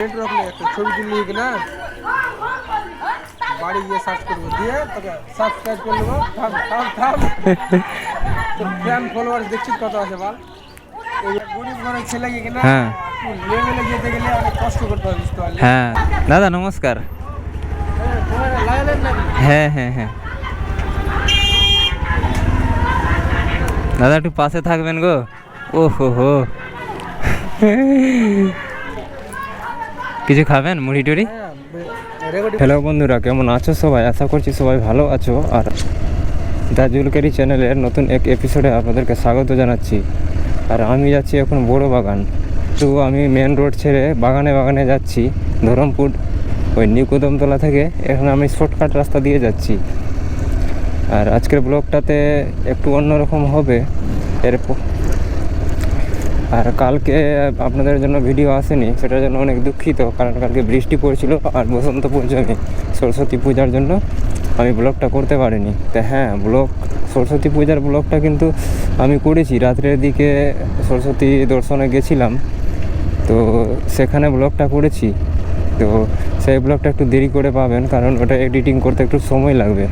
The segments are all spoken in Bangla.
একটা ছবি তুললি কিনা বাড়ি গিয়ে সার্চ করবো, দিয়ে তোকে সাবস্ক্রাইব করে নেবো। থাম থাম থাম, তোর ফ্যান ফলোয়ার্স দেখছিস কত আছে বল? এই গরিব ঘরের ছেলে কিনা লেভেলে যেতে গেলে অনেক কষ্ট করতে হবে, বুঝতে পারলি? হ্যাঁ দাদা নমস্কার। হ্যাঁ হ্যাঁ হ্যাঁ দাদা একটু পাশে থাকবেন গো। ও হো কিছু খাবেন মুড়ি টুড়ি? হ্যালো বন্ধুরা, কেমন আছো সবাই? আশা করছি সবাই ভালো আছো। আর দ্য জুলকারি চ্যানেলের নতুন এক এপিসোডে আপনাদেরকে স্বাগত জানাচ্ছি। আর আমি যাচ্ছি এখন বড় বাগান। তো আমি মেন রোড ছেড়ে বাগানে বাগানে যাচ্ছি ধরমপুর ওই নিউ কদমতলা থেকে। এখন আমি শর্টকাট রাস্তা দিয়ে যাচ্ছি। আর আজকের ব্লগটাতে একটু অন্যরকম হবে। আর কালকে আপনাদের জন্য ভিডিও আসেনি, সেটার জন্য অনেক দুঃখিত, কারণ কালকে বৃষ্টি পড়ছিল আর বসন্ত পঞ্চমী সরস্বতী পূজার জন্য আমি ব্লগটা করতে পারিনি। তো হ্যাঁ, সরস্বতী পূজার ব্লগটা কিন্তু আমি করেছি। রাত্রের দিকে সরস্বতী দর্শনে গেছিলাম, তো সেখানে ব্লগটা করেছি। তো সেই ব্লগটা একটু দেরি করে পাবেন, কারণ ওটা এডিটিং করতে একটু সময় লাগবে।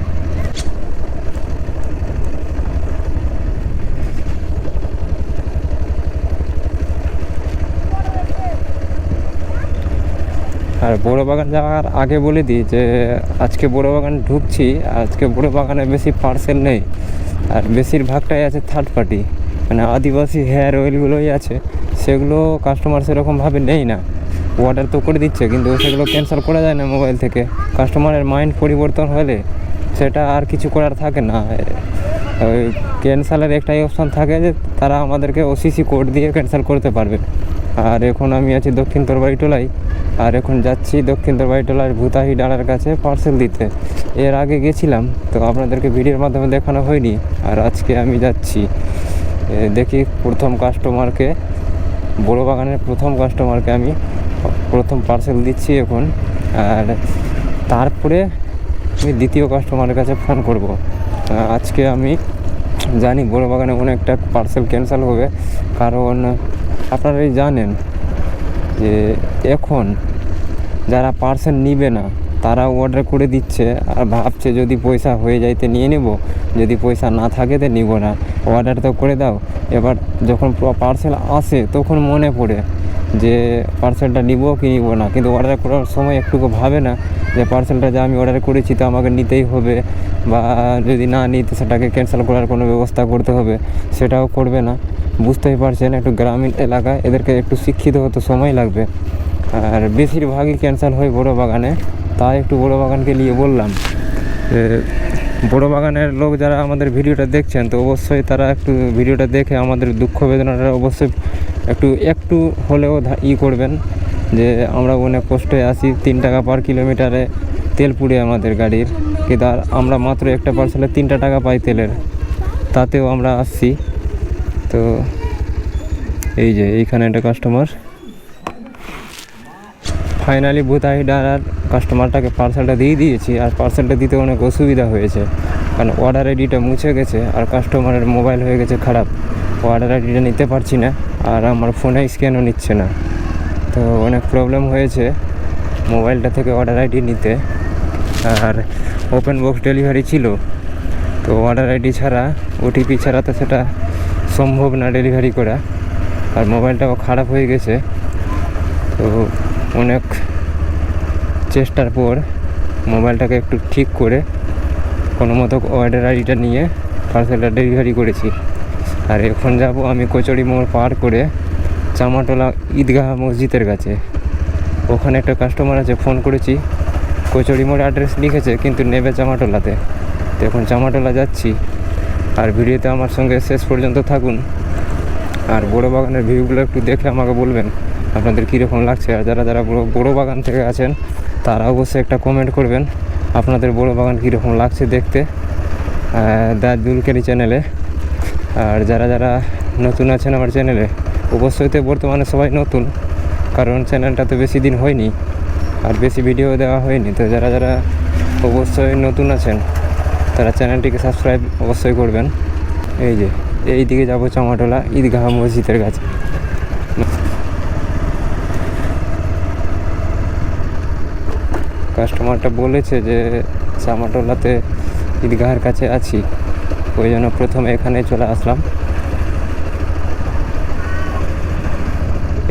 আর বড় বাগান যাওয়ার আগে বলে দিই যে আজকে বড় বাগান ঢুকছি। আজকে বড় বাগানে বেশি পার্সেল নেই, আর বেশিরভাগটাই আছে থার্ড পার্টি, মানে আদিবাসী হেয়ার অয়েলগুলোই আছে। সেগুলো কাস্টমার সেরকমভাবে নেই না, অর্ডার তো করে দিচ্ছে, কিন্তু সেগুলো ক্যান্সেল করা যায় না মোবাইল থেকে। কাস্টমারের মাইন্ড পরিবর্তন হলে সেটা আর কিছু করার থাকে না। ওই ক্যান্সেলের একটাই অপশান থাকে যে তারা আমাদেরকে ওসিসি কোড দিয়ে ক্যান্সেল করতে পারবে। আর এখন আমি আছি দক্ষিণ তরবারিটোলায়, আর এখন যাচ্ছি দক্ষিণ তরবারিটোলার ভূতাহি ডালার কাছে পার্সেল দিতে। এর আগে গেছিলাম, তো আপনাদেরকে ভিডিওর মাধ্যমে দেখানো হয়নি। আর আজকে আমি যাচ্ছি, দেখি প্রথম কাস্টমারকে, বড় বাগানের প্রথম কাস্টমারকে আমি প্রথম পার্সেল দিচ্ছি এখন। আর তারপরে আমি দ্বিতীয় কাস্টমারের কাছে ফোন করব। আজকে আমি জানি বড় বাগানে অনেকটা পার্সেল ক্যান্সেল হবে, কারণ আপনারাই জানেন যে এখন যারা পার্সেল নিবে না তারা অর্ডার করে দিচ্ছে, আর ভাবছে যদি পয়সা হয়ে যায় তো নিয়ে নেব, যদি পয়সা না থাকে তো নিব না। অর্ডার তো করে দাও। এবার যখন পার্সেল আসে তখন মনে পড়ে যে পার্সেলটা নিব কি নিব না, কিন্তু অর্ডার করার সময় একটুকু ভাবে না যে পার্সেলটা যা আমি অর্ডার করেছি তো আমাকে নিতেই হবে, বা যদি না নিতে সেটাকে ক্যান্সেল করার কোনো ব্যবস্থা করতে হবে, সেটাও করবে না। বুঝতেই পারছেন, একটু গ্রামীণ এলাকায় এদেরকে একটু শিক্ষিত হতে সময় লাগবে। আর বেশিরভাগই ক্যান্সেল হয় বড় বাগানে, তাই একটু বড় বাগানকে নিয়ে বললাম। বড় বাগানের লোক যারা আমাদের ভিডিওটা দেখছেন, তো অবশ্যই তারা একটু ভিডিওটা দেখে আমাদের দুঃখ বেদনাটা অবশ্যই একটু হলেও করবেন, যে আমরা অনেক কষ্টে আসি। 3 টাকা পার কিলোমিটারে তেল পুড়ে আমাদের গাড়ির, কিন্তু আর আমরা মাত্র একটা পার্সেলে 3 টাকা পাই তেলের, তাতেও আমরা আসছি। তো এই যে এইখানে একটা কাস্টমার, ফাইনালি ভূতাহি ডালার কাস্টমারটাকে পার্সেলটা দিয়ে দিয়েছি। আর পার্সেলটা দিতে অনেক অসুবিধা হয়েছে, কারণ অর্ডার আইডিটা মুছে গেছে আর কাস্টমারের মোবাইল হয়ে গেছে খারাপ। অর্ডার আইডিটা নিতে পারছি না, আর আমার ফোনে স্ক্যানও নিচ্ছে না। তো অনেক প্রবলেম হয়েছে মোবাইলটা থেকে অর্ডার আইডি নিতে। আর ওপেন বক্স ডেলিভারি ছিল, তো অর্ডার আইডি ছাড়া, ওটিপি ছাড়া তো সেটা সম্ভব না ডেলিভারি করা। আর মোবাইলটাও খারাপ হয়ে গেছে, তো অনেক চেষ্টার পর মোবাইলটাকে একটু ঠিক করে কোনো মতো অর্ডার আইডিটা নিয়ে পার্সেলটা ডেলিভারি করেছি। আর এখন যাব আমি কচুরি মোড় পার করে চামাটোলা ঈদগাহ মসজিদের কাছে। ওখানে একটা কাস্টমার আছে, ফোন করেছি, কচুরি মোড় অ্যাড্রেস লিখেছে কিন্তু নেবে চামাটোলাতে। তো এখন চামাটোলা যাচ্ছি। আর ভিডিওতে আমার সঙ্গে শেষ পর্যন্ত থাকুন, আর বড় বাগানের ভিউগুলো একটু দেখে আমাকে বলবেন আপনাদের কীরকম লাগছে। আর যারা যারা বড় বাগান থেকে আছেন তারা অবশ্যই একটা কমেন্ট করবেন আপনাদের বড় বাগান কীরকম লাগছে দেখতে দ্য জুলকারি চ্যানেলে। আর যারা যারা নতুন আছেন আমার চ্যানেলে, অবশ্যই তো বর্তমানে সবাই নতুন, কারণ চ্যানেলটা তো বেশি দিন হয়নি আর বেশি ভিডিও দেওয়া হয়নি। তো যারা যারা অবশ্যই নতুন আছেন তারা চ্যানেলটিকে সাবস্ক্রাইব অবশ্যই করবেন। এই যে এই দিকে যাবো চামাটোলা ঈদগাহ মসজিদের কাছে। কাস্টমারটা বলেছে যে চামাটোলাতে ঈদগাহের কাছে আছি, ওই জন্য প্রথমে এখানে চলে আসলাম।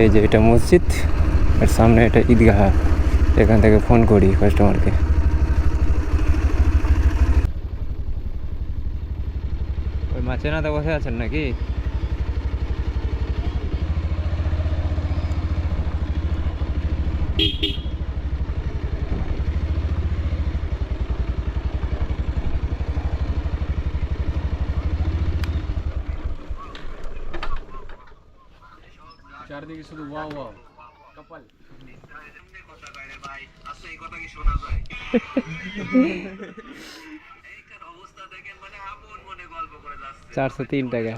এই যে এটা মসজিদ, এর সামনে এটা ঈদগাহ, এখান থেকে ফোন করি কাস্টমারকে। ওই মাছেনাতে বসে আছেন নাকি? চারদিকে শুধু ওয়াও ওয়াও কপাল। 403 টাকা।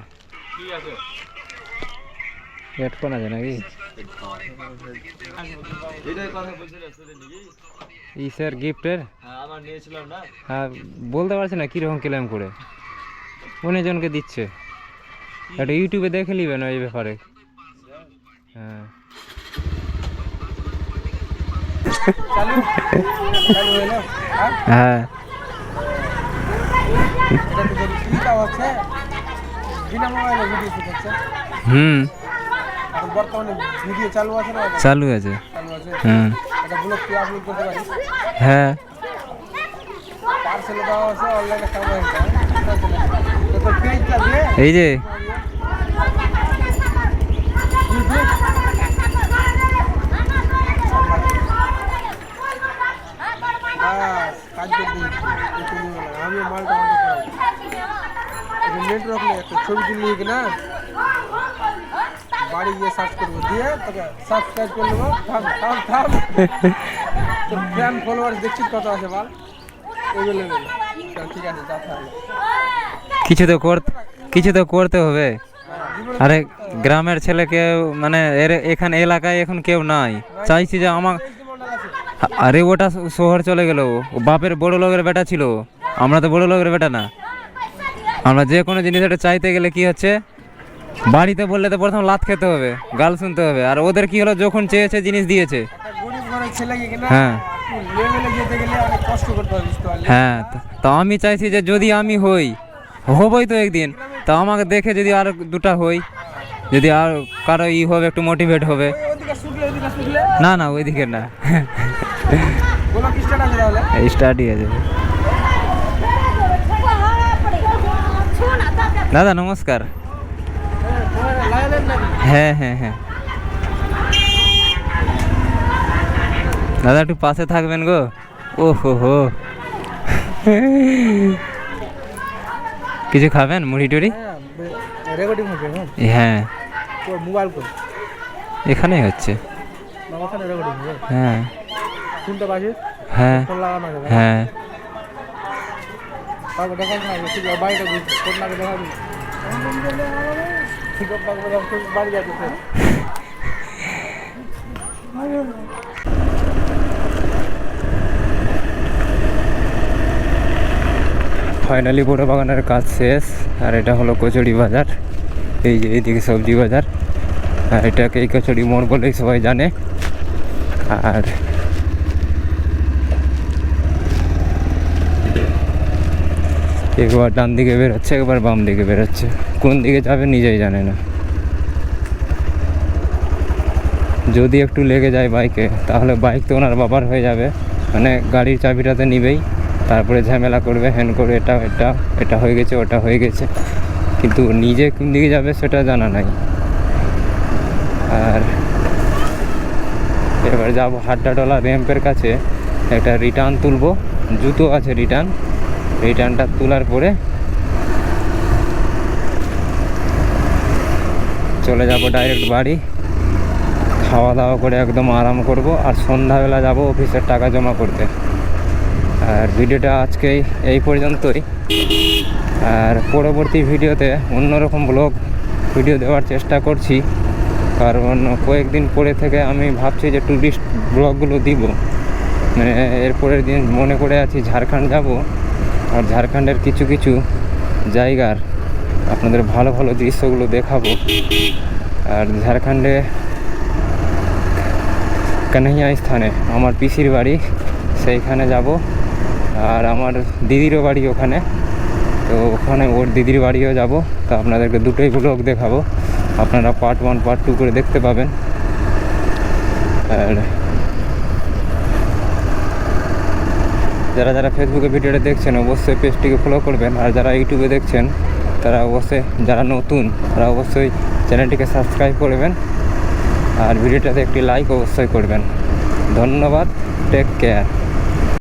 হেডফোন আছে নাকি? স্যার গিফটের হ্যাঁ, বলতে পারছি না কীরকম ক্লেম করে অনেকজনকে দিচ্ছে। একটা ইউটিউবে দেখে নিবেন এই ব্যাপারে। হ্যাঁ চালু চালু হলো। হ্যাঁ এটা তো যদি ফ্রিটা হচ্ছে বিনা মোবাইলে ভিডিও শুট হচ্ছে। এখন বর্তমানে ভিডিও চালু আছে না? চালু আছে। চালু আছে। হুম এটা ব্লগ কি আপলোড করতে পারি? হ্যাঁ পার্সেল দেওয়া আছে অনলাইনে খাওয়া হচ্ছে। তো তো পেজটা দিয়ে এই যে কাজ করতে আমি মালটা নেটওয়ার্ক নেই, একটা ছবি তুললি কিনা বাড়ি গিয়ে সার্চ করবো, দিয়ে তোকে সাবস্ক্রাইব করে নেবো। থাম থাম থাম, তোর ফ্যান ফলোয়ার্স দেখছিস কত আছে বল? এগুলো ঠিক আছে, যা তাহলে কিছু তো করতে হবে। আরে গ্রামের ছেলেকে মানে এখানে এলাকায় এখন কেউ নাই, চাইছি যে আমার আরে ওটা শহর চলে গেল, বাপের বড় লোকের বেটা ছিল, আমরা তো বড় লোকের বেটা না। আমরা যে কোনো জিনিস একটা চাইতে গেলে কি হচ্ছে, বাড়িতে বললে তো প্রথম লাত খেতে হবে, গাল শুনতে হবে। আর ওদের কি হলো, যখন চেয়েছে জিনিস দিয়েছে। গরিব ঘরের ছেলেকে কিনা হ্যাঁ লেভেলে যেতে গেলে অনেক কষ্ট করতে হবে, বুঝতে পারলি? হ্যাঁ, তো আমি চাইছি যে যদি আমি হবই তো একদিন, তো আমাকে দেখে যদি আর দুটা হই, যদি আর কারো হবে একটু মোটিভেট হবে। ওইদিকে শুকলে না না ওইদিকে না, বলো কি স্টার্ট আছে তাহলে? স্টার্টই আছে। দাদা নমস্কার। হ্যাঁ হ্যাঁ হ্যাঁ দাদা একটু পাশে থাকবেন গো। ও হো কিছু খাবেন, মুড়ি টুড়ি? রেকর্ডিং হচ্ছে। হ্যাঁ তোর মোবাইল কই? এখানেই হচ্ছে। ওখানে রেকর্ডিং হবে। হ্যাঁ শুনতে পাচ্ছিস? হ্যাঁ ফোন লাগানো আছে। হ্যাঁ তারপর দেখান না, ঠিক আছে বাড়িটা বুঝছি, ফোন লাগে দেখাবি। ঠিক আছে বাড়ি যাচ্ছে। ফাইনালি বড় বাগানের কাজ শেষ। আর এটা হলো কচুরি বাজার, এই যে এইদিকে সবজি বাজার, আর এটাকে এই কচুরি মোড় বলেই সবাই জানে। আর একবার ডান দিকে বেরোচ্ছে, একবার বাম দিকে বেরোচ্ছে, কোন দিকে যাবে নিজেই জানে না। যদি একটু লেগে যায় বাইকে, তাহলে বাইক তো ওনার বাবার হয়ে যাবে, মানে গাড়ির চাবিটাতে নিবেই, তারপরে ঝামেলা করবে, হ্যান করে এটা হয়ে গেছে, ওটা হয়ে গেছে, কিন্তু নিজে কোন দিকে যাবে সেটা জানা নাই। আর এবার যাবো হাড্ডাটোলা র্যাম্পের কাছে, একটা রিটার্ন তুলবো, জুতো আছে রিটার্নটা তোলার পরে চলে যাব ডাইরেক্ট বাড়ি, খাওয়া দাওয়া করে একদম আরাম করব। আর সন্ধ্যাবেলা যাব অফিসের টাকা জমা করতে। আর ভিডিওটা আজকে এই পর্যন্তই। আর পরবর্তী ভিডিওতে অন্যরকম ভিডিও দেওয়ার চেষ্টা করছি, কারণ কয়েকদিন পরে থেকে আমি ভাবছি যে টুরিস্ট ব্লগগুলো দিব। মানে এরপরের দিন মনে করে আছি ঝাড়খণ্ড যাব, আর ঝাড়খণ্ডের কিছু কিছু জায়গার আপনাদের ভালো ভালো দৃশ্যগুলো দেখাবো। আর ঝাড়খণ্ডে কানাইয়া স্থানে আমার পিসির বাড়ি, সেইখানে যাব। আর আমার দিদিরও বাড়ি ওখানে, তো ওখানে ওর দিদির বাড়িও যাব। তো আপনাদেরকে দুটোই ব্লগ দেখাবো, আপনারা পার্ট 1 পার্ট 2 করে দেখতে পাবেন। আর যারা যারা ফেসবুকে ভিডিওটা দেখছেন অবশ্যই পেজটিকে ফলো করবেন, আর যারা ইউটিউবে দেখছেন তারা অবশ্যই, যারা নতুন তারা অবশ্যই চ্যানেলটিকে সাবস্ক্রাইব করবেন, আর ভিডিওটাতে একটি লাইক অবশ্যই করবেন। ধন্যবাদ, টেক কেয়ার।